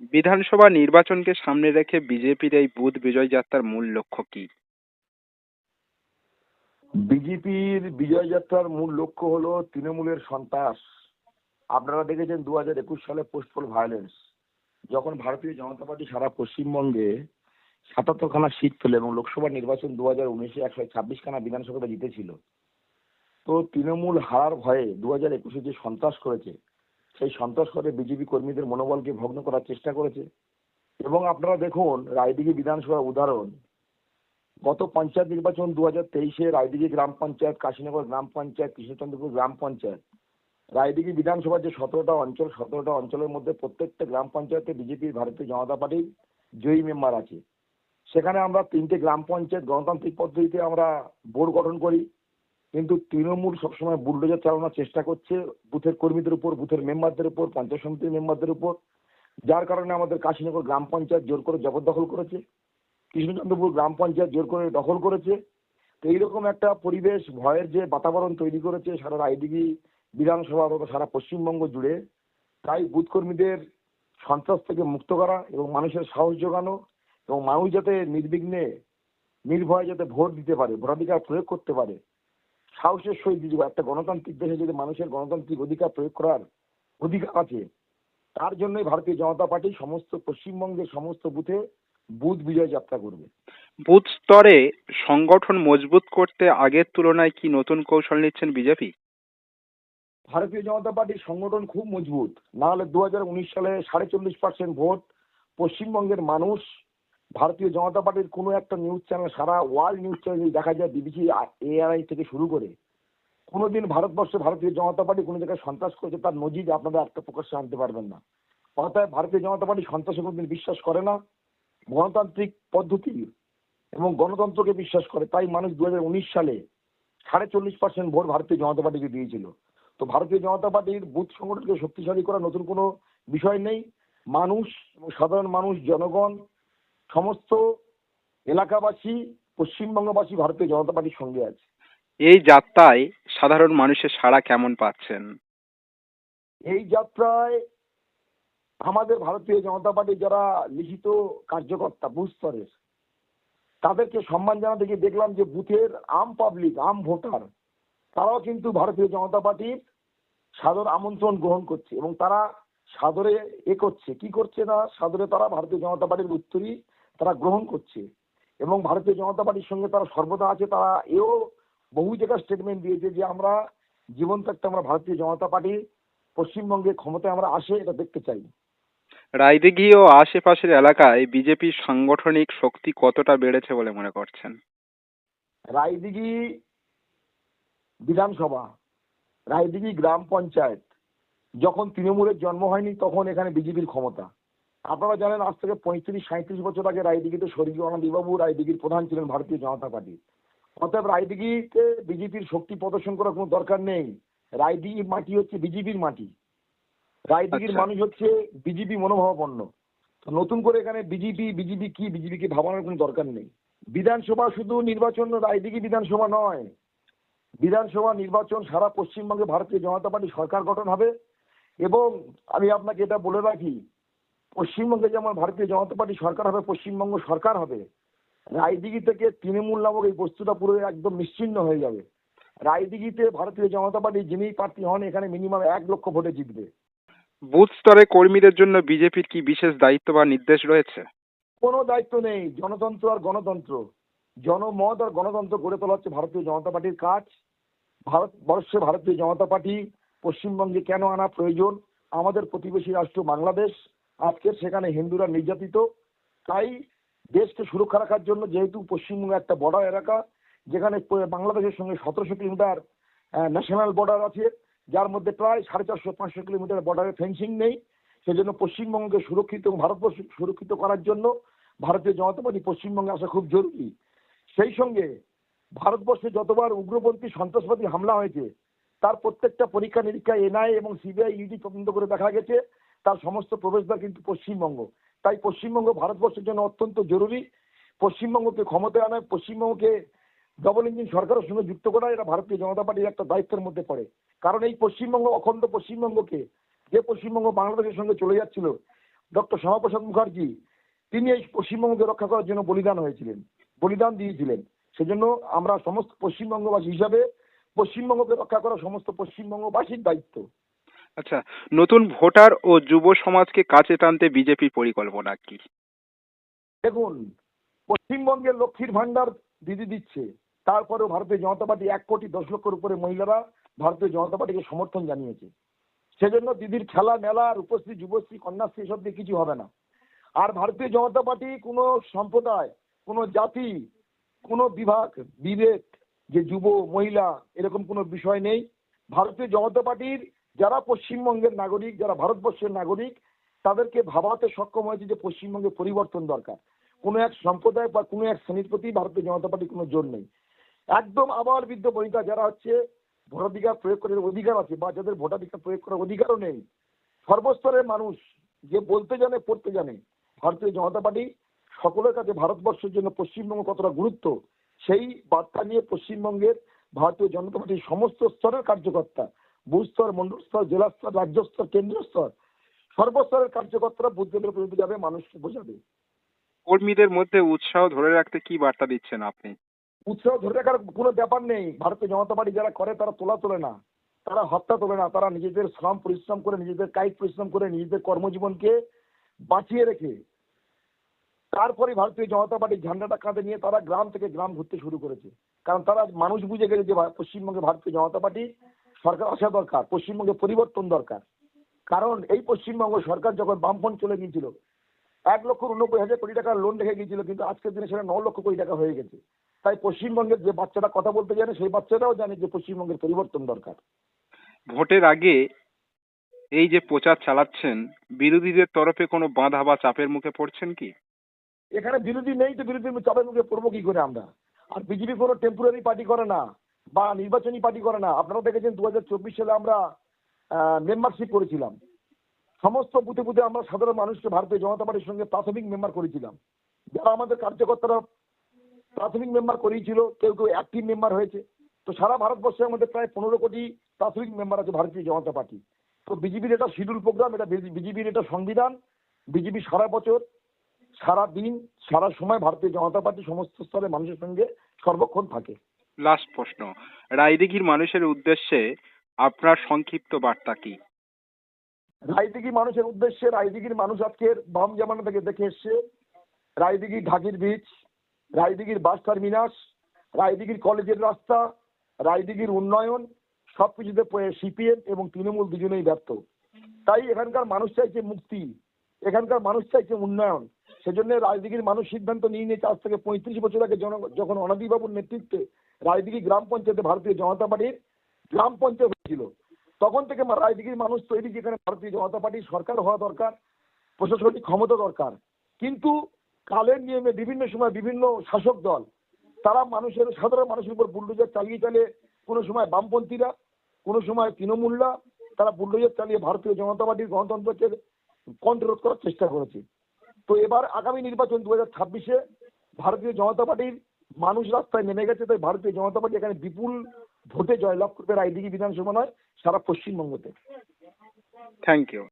বিধানসভা নির্বাচনকে সামনে রেখে বিজেপির এই বুথ বিজয় যাত্রার মূল লক্ষ্য কি? বিজেপির বিজয় যাত্রার মূল লক্ষ্য হলো তৃণমূলের সন্ত্রাস। আপনারা দেখেছেন 2021 সালে পোস্টপোল ভায়োলেন্স, যখন ভারতীয় জনতা পার্টি সারা পশ্চিমবঙ্গে 77খানা সিট পেল এবং লোকসভা নির্বাচন 2019-এ 126খানা বিধানসভাতে জিতেছিল। তো তৃণমূল হারার ভয়ে 2021-এ যে সন্ত্রাস করেছে, সেই সন্ত্রাস করে বিজেপি কর্মীদের মনোবলকে ভগ্ন করার চেষ্টা করেছে। এবং আপনারা দেখুন রায়দিঘি বিধানসভার উদাহরণ, গত পঞ্চায়েত নির্বাচন 2023-এ রায়দিঘি গ্রাম পঞ্চায়েত, কাশীনগর গ্রাম পঞ্চায়েত, কৃষ্ণচন্দ্রপুর গ্রাম পঞ্চায়েত, রায়দিঘি বিধানসভার যে 17টা অঞ্চলের মধ্যে প্রত্যেকটা গ্রাম পঞ্চায়েতে বিজেপির ভারতীয় জনতা পার্টির জয়ী মেম্বার আছে। সেখানে আমরা 3টে গ্রাম পঞ্চায়েত গণতান্ত্রিক পদ্ধতিতে আমরা বোর্ড গঠন করি, কিন্তু তৃণমূল সবসময় বুলডোজার চালানোর চেষ্টা করছে বুথের কর্মীদের উপর, বুথের মেম্বারদের উপর, পঞ্চায়েত সমিতির মেম্বারদের উপর, যার কারণে আমাদের কাশীনগর গ্রাম পঞ্চায়েত জোর করে জবরদখল করেছে, কৃষ্ণচন্দ্রপুর গ্রাম পঞ্চায়েত জোর করে দখল করেছে। তো এইরকম একটা পরিবেশ, ভয়ের যে বাতাবরণ তৈরি করেছে সারা রায়দিঘি বিধানসভা তথা সারা পশ্চিমবঙ্গ জুড়ে। তাই বুথ কর্মীদের সন্ত্রাস থেকে মুক্ত করা এবং মানুষের সাহস যোগানো এবং মানুষ যাতে নির্বিঘ্নে নির্ভয়ে যাতে ভোট দিতে পারে, ভোটাধিকার প্রয়োগ করতে পারে, সাহসের সহিত দিতে পারে। একটা গণতান্ত্রিক দেশে যদি মানুষের গণতান্ত্রিক অধিকার প্রয়োগ করার অধিকার আছে, তার জন্যই ভারতীয় জনতা পার্টি সমস্ত পশ্চিমবঙ্গের সমস্ত বুথে বুথ বিজয় যাত্রা করবে। বুথ স্তরে সংগঠন মজবুত করতে আগের তুলনায় কি নতুন কৌশল নিচ্ছেন বিজেপি? ভারতীয় জনতা পার্টির সংগঠন খুব মজবুত, না হলে 2019 সালে 40% ভোট পশ্চিমবঙ্গের মানুষ ভারতীয় জনতা পার্টির কোনো একটা নিউজ চ্যানেল, সারা ওয়ার্ল্ড নিউজ চ্যানেল দেখা যায়, বিবিসি, এআরআই থেকে শুরু করে, কোনোদিন ভারতবর্ষে ভারতীয় জনতা পার্টি কোনো জায়গায় সন্ত্রাস করেছে তার নজির আপনাদের আত্মপ্রকাশ্যে আনতে পারবেন না। অর্থাৎ ভারতীয় জনতা পার্টি সন্ত্রাসে কোনোদিন বিশ্বাস করে না, গণতান্ত্রিক পদ্ধতি এবং গণতন্ত্রকে বিশ্বাস করে। তাই মানুষ 2019 সালে 40% ভোট ভারতীয় জনতা পার্টিকে দিয়েছিল। তো ভারতীয় জনতা পার্টির বুথ সংগঠনকে শক্তিশালী করা নতুন কোনো বিষয় নেই। মানুষ এবং সাধারণ মানুষ, জনগণ, সমস্ত এলাকাবাসী, পশ্চিমবঙ্গবাসী ভারতীয় জনতা পার্টির সঙ্গে আছে। এই যাত্রায় সাধারণ মানুষের সাড়া কেমন পাচ্ছেন? এই যাত্রায় আমাদের ভারতীয় জনতা পার্টির যারা লিখিত কার্যকর্তা বুথ স্তরের, তাদেরকে সম্মান জানাতে গিয়ে দেখলাম যে বুথের আম পাবলিক, আম ভোটার, তারাও কিন্তু ভারতীয় জনতা পার্টির সাদর আমন্ত্রণ গ্রহণ করছে এবং তারা সাদরে করছে। কি করছে না, সাদরে তারা ভারতীয় জনতা পার্টির উত্তরই তারা গ্রহণ করছে এবং ভারতীয় জনতা পার্টির সঙ্গে তারা সর্বদা আছে। তারা এও বহু জায়গায় স্টেটমেন্ট দিয়েছে যে আমরা জীবন থাকতে আমরা ভারতীয় জনতা পার্টি পশ্চিমবঙ্গে ক্ষমতায় আমরা আসে এটা দেখতে চাই। রায়দিঘি ও আশেপাশের এলাকায় বিজেপির সাংগঠনিক শক্তি কতটা বেড়েছে বলে মনে করছেন? রায়দিঘি বিধানসভা, রায়দিঘি গ্রাম পঞ্চায়েত, যখন তৃণমূলের জন্ম হয়নি তখন এখানে বিজেপির ক্ষমতা। আপনারা জানেন আজ থেকে 35-37 বছর আগে রায়দিঘিতে স্বর্গীয় আনন্দবাবু রায়দিঘির প্রধান ছিলেন ভারতীয় জনতা পার্টি। অতএব রায়দিঘিতে বিজেপির শক্তি প্রদর্শন করার কোনো দরকার নেই। রায়দিঘির মাটি হচ্ছে বিজেপির মাটি, রায়দিঘির আচ্ছা, মানুষ হচ্ছে বিজেপি মনোভাবাপন্ন। তো নতুন করে এখানে বিজেপিকে ভাবানোর কোনো দরকার নেই। বিধানসভা শুধু নির্বাচন রায়দিঘি বিধানসভা নয়, বিধানসভা নির্বাচন সারা পশ্চিমবঙ্গে ভারতীয় জনতা পার্টি সরকার গঠন হবে। এবং আমি আপনাকে এটা বলে রাখি, পশ্চিমবঙ্গে যেমন ভারতীয় জনতা পার্টি সরকার হবে, পশ্চিমবঙ্গ সরকার হবে, রায়দিঘি থেকে তৃণমূল নামক এই বস্তুটা পুরো একদম নিশ্চিহ্ন হয়ে যাবে। রায়দিঘিতে ভারতীয় জনতা পার্টি যিনি প্রার্থী হন এখানে মিনিমাম 1 লক্ষ ভোটে জিতবে। বুথ স্তরে কর্মীদের জন্য বিজেপির কি বিশেষ দায়িত্ব বা নির্দেশ রয়েছে? কোনো দায়িত্ব নেই, জনতন্ত্র আর গণতন্ত্র, জনমত আর গণতন্ত্র গড়ে তোলা হচ্ছে ভারতীয় জনতা পার্টির কাজ। ভারতবর্ষে ভারতীয় জনতা পার্টি পশ্চিমবঙ্গে কেন আনা প্রয়োজন, আমাদের প্রতিবেশী রাষ্ট্র বাংলাদেশ, আজকে সেখানে হিন্দুরা নির্যাতিত। তাই দেশকে সুরক্ষা রাখার জন্য, যেহেতু পশ্চিমবঙ্গ একটা বর্ডার এলাকা যেখানে বাংলাদেশের সঙ্গে 1700 কিলোমিটার ন্যাশনাল বর্ডার আছে, যার মধ্যে প্রায় 450-500 কিলোমিটার বর্ডারে ফেন্সিং নেই, সেজন্য পশ্চিমবঙ্গকে সুরক্ষিত এবং ভারতবর্ষকে সুরক্ষিত করার জন্য ভারতীয় জনতা পার্টি পশ্চিমবঙ্গে আসা খুব জরুরি। সেই সঙ্গে ভারতবর্ষে যতবার উগ্রপন্থী সন্ত্রাসবাদী হামলা হয়েছে তার প্রত্যেকটা পরীক্ষা নিরীক্ষা এনআইএ এবং সিবিআই ইডি তদন্ত করে দেখা গেছে তার সমস্ত প্রবেশদ্বার কিন্তু পশ্চিমবঙ্গ। তাই পশ্চিমবঙ্গ ভারতবর্ষের জন্য অত্যন্ত জরুরি। পশ্চিমবঙ্গকে ক্ষমতায় আনা, পশ্চিমবঙ্গকে ডবল ইঞ্জিন সরকারের সঙ্গে যুক্ত করা, এটা ভারতীয় জনতা পার্টির একটা দায়িত্বের মধ্যে পড়ে। কারণ এই পশ্চিমবঙ্গ, অখণ্ড পশ্চিমবঙ্গকে, যে পশ্চিমবঙ্গ বাংলাদেশের সঙ্গে চলে যাচ্ছিল, ডক্টর শ্যামাপ্রসাদ মুখার্জি, তিনি এই পশ্চিমবঙ্গকে রক্ষা করার জন্য বলিদান দিয়েছিলেন। সেজন্য আমরা সমস্ত পশ্চিমবঙ্গবাসী হিসাবে পশ্চিমবঙ্গকে রক্ষা করা সমস্ত পশ্চিমবঙ্গবাসীর দায়িত্ব। আচ্ছা, নতুন ভোটার ও যুব সমাজকে কাছে টানতে বিজেপির পরিকল্পনা কি? দেখুন, পশ্চিমবঙ্গের লক্ষ্মীর ভান্ডার দিদি দিচ্ছে, তারপরেও ভারতীয় জনতা পার্টি 1,10,00,000 উপরে মহিলারা ভারতীয় জনতা পার্টিকে সমর্থন জানিয়েছে। সেজন্য দিদির খেলা মেলা আর উপস্থিত যুবশ্রী কন্যাশ্রী এসব দিয়ে কিছু হবে না। আর ভারতীয় জনতা পার্টি কোনো সম্প্রদায়, কোনো জাতি, কোনো বিভেদ যে যুব মহিলা এরকম কোনো বিষয় নেই। ভারতীয় জনতা পার্টির যারা পশ্চিমবঙ্গের নাগরিক, যারা ভারতবর্ষের নাগরিক, তাদেরকে ভাবাতে সক্ষম হয়েছে যে পশ্চিমবঙ্গে পরিবর্তন দরকার। কোনো এক সম্প্রদায় বা কোনো এক শ্রেণীর প্রতি ভারতীয় জনতা পার্টির কোনো জোর নেই। একদম আবার বৃদ্ধ বনিতা যারা হচ্ছে ভোটাধিকার প্রয়োগ করার অধিকার আছে বা যাদের ভোটাধিকার প্রয়োগ করার অধিকারও নেই, সর্বস্তরের মানুষ যে বলতে জানে পড়তে জানে, ভারতীয় জনতা পার্টি সকলের কাছে ভারতবর্ষের জন্য পশ্চিমবঙ্গ কতটা গুরুত্ব সেই বার্তা নিয়ে পশ্চিমবঙ্গের ভারতীয় জনতা পার্টির সমস্ত স্তরের কার্যকর্তা, বুথ স্তর, মন্ডল স্তর, জেলা স্তর, রাজ্য স্তর, কেন্দ্রীয় স্তর, সর্বস্তরের কার্যকর্তারা বুথ লেভেলে পর্যন্ত যাবে, মানুষকে বোঝাবে। কর্মীদের মধ্যে উৎসাহ ধরে রাখতে কি বার্তা দিচ্ছেন আপনি? উৎসাহ ধরে রাখার কোনো ব্যাপার নেই। ভারতীয় জনতা পার্টি যারা করে তারা তোলে না, তারা হত্যা তোলে না, তারা নিজেদের শ্রম পরিশ্রম করে, নিজেদের কায়িক পরিশ্রম করে, নিজেদের কর্মজীবনকে বাঁচিয়ে রেখে তারপরে ভারতীয় জনতা পার্টির ঝান্ডাটা কাঁধে নিয়ে তারা গ্রাম থেকে গ্রাম ঘুরতে শুরু করেছে। কারণ তারা মানুষ বুঝে গেছে যে পশ্চিমবঙ্গে ভারতীয় জনতা পার্টি সরকার আসা দরকার, পশ্চিমবঙ্গে পরিবর্তন দরকার। কারণ এই পশ্চিমবঙ্গ সরকার যখন বামফ্রন্ট চলে গিয়েছিল 1,89,000 কোটি টাকার লোন রেখে গিয়েছিল, কিন্তু আজকের দিনে সেটা 9 লক্ষ কোটি টাকা হয়ে গেছে। তাই পশ্চিমবঙ্গের যে বাচ্চাটা কথা বলতে জানে সেই বাচ্চাটাও জানে যে পশ্চিমবঙ্গের পরিবর্তন দরকার। ভোটের আগে এই যে প্রচার চালাচ্ছেন, বিরোধীদের তরফে কোনো বাধা বা চাপের মুখে পড়ছেন কি? এখানে বিরোধী নেই তো বিরোধী চাপের মুখে পড়বো কি করে আমরা? আর বিজেপি কোনো টেম্পোরারি পার্টি করে না বা নির্বাচনী পার্টি করে না। আপনারা দেখেছেন 2024 সালে আমরা মেম্বারশিপ করেছিলাম, সমস্ত বুথে বুথে আমরা সাধারণ মানুষকে ভারতীয় জনতা পার্টির সঙ্গে প্রাথমিক মেম্বার করেছিলাম। যারা আমাদের কার্যকর্তারা প্রাথমিক মেম্বার করিয়েছিল, কেউ কেউ অ্যাক্টিভ মেম্বার হয়েছে। তো সারা ভারতবর্ষের মধ্যে প্রায় 15 কোটি প্রাথমিক মেম্বার আছে ভারতীয় জনতা পার্টি। তো বিজেপির এটা শিডিউল প্রোগ্রাম, এটা বিজেপির এটা সংবিধান। বিজেপি সারা বছর, সারা দিন, সারা সময় ভারতীয় জনতা পার্টি সমস্ত স্তরে মানুষের সঙ্গে সর্বক্ষণ থাকে। লাস্ট প্রশ্ন, রায়দিঘির মানুষের উদ্দেশ্যে আপনার সংক্ষিপ্ত বার্তা কি? রায়দিঘি মানুষের উদ্দেশ্যে, রায়দিঘির মানুষ আজকের বাম জামানা থেকে দেখে এসছে রায়দিঘির ঢাকির বীজ, রায়দিঘির বাস টার্মিনাস, রায়দিঘির কলেজের রাস্তা, রায়দিঘির উন্নয়ন সবকিছুতে সিপিএম এবং তৃণমূল দুজনেই ব্যর্থ। তাই এখানকার মানুষ চাইছে মুক্তি, এখানকার মানুষ চাইছে উন্নয়ন। সেজন্য রায়দিঘির মানুষ সিদ্ধান্ত নিয়ে নিয়েছে আজ থেকে 35 বছর আগে যখন অনাদিবাবুর নেতৃত্বে রায়দিঘি গ্রাম পঞ্চায়েতে ভারতীয় জনতা পার্টির গ্রাম পঞ্চায়েত হয়েছিল, তখন থেকে রায়দিঘির মানুষ তৈরি যেখানে ভারতীয় জনতা পার্টির সরকার হওয়া দরকার, প্রশাসনিক ক্ষমতা দরকার। কিন্তু কালের নিয়মে বিভিন্ন সময় বিভিন্ন শাসক দল তারা সাধারণ মানুষের উপর বুলডোজার চালিয়ে চালিয়ে, কোনো সময় বামপন্থীরা, কোনো সময় তৃণমূলরা, তারা বুলডোজার চালিয়ে ভারতীয় জনতা পার্টির গণতন্ত্রকে কন্ট্রোল করার চেষ্টা করেছে। তো এবার আগামী নির্বাচন 2026-এ ভারতীয় জনতা পার্টির মানুষ রাস্তায় নেমে গেছে। তাই ভারতীয় জনতা পার্টি এখানে বিপুল ভোটে জয়লাভ করবে রায়দিঘি বিধানসভা নয়, সারা পশ্চিমবঙ্গতে। Thank you.